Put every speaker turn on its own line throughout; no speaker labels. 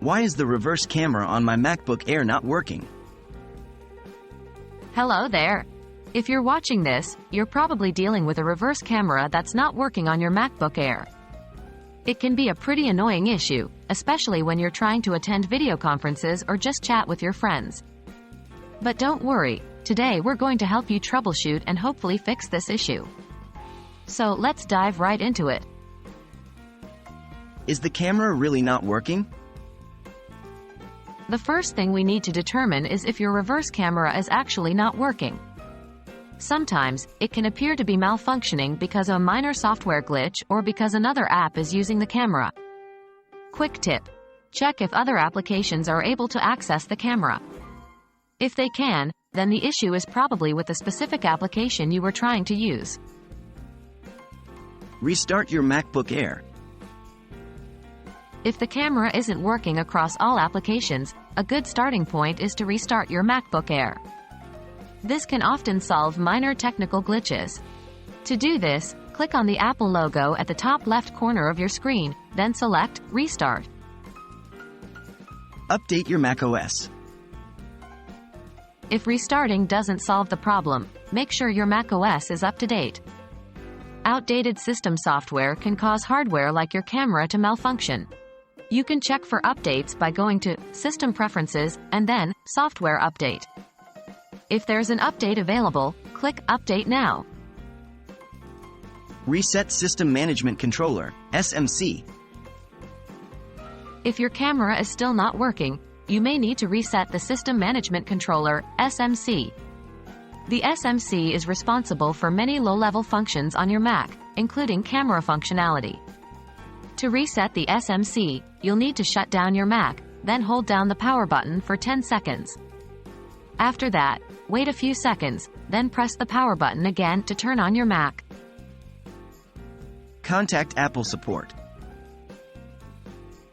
Why is the reverse camera on my MacBook Air not working?
Hello there. If you're watching this, you're probably dealing with a reverse camera that's not working on your MacBook Air. It can be a pretty annoying issue, especially when you're trying to attend video conferences or just chat with your friends. But don't worry, today we're going to help you troubleshoot and hopefully fix this issue. So let's dive right into it.
Is the camera really not working?
The first thing we need to determine is if your reverse camera is actually not working. Sometimes, it can appear to be malfunctioning because of a minor software glitch or because another app is using the camera. Quick tip: check if other applications are able to access the camera. If they can, then the issue is probably with the specific application you were trying to use.
Restart your MacBook Air.
If the camera isn't working across all applications, a good starting point is to restart your MacBook Air. This can often solve minor technical glitches. To do this, click on the Apple logo at the top left corner of your screen, then select Restart.
Update your macOS.
If restarting doesn't solve the problem, make sure your macOS is up to date. Outdated system software can cause hardware like your camera to malfunction. You can check for updates by going to System Preferences and then Software Update. If there's an update available, click Update Now.
Reset System Management Controller, SMC.
If your camera is still not working, you may need to reset the System Management Controller, SMC. The SMC is responsible for many low-level functions on your Mac, including camera functionality. To reset the SMC, you'll need to shut down your Mac, then hold down the power button for 10 seconds. After that, wait a few seconds, then press the power button again to turn on your Mac.
Contact Apple support.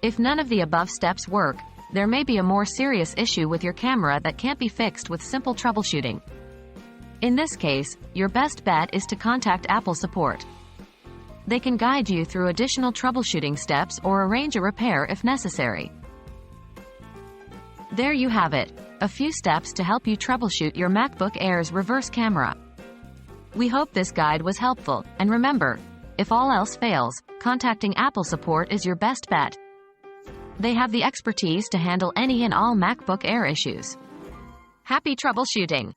If none of the above steps work, there may be a more serious issue with your camera that can't be fixed with simple troubleshooting. In this case, your best bet is to contact Apple support. They can guide you through additional troubleshooting steps or arrange a repair if necessary. There you have it, a few steps to help you troubleshoot your MacBook Air's reverse camera. We hope this guide was helpful, and remember, if all else fails, contacting Apple support is your best bet. They have the expertise to handle any and all MacBook Air issues. Happy troubleshooting!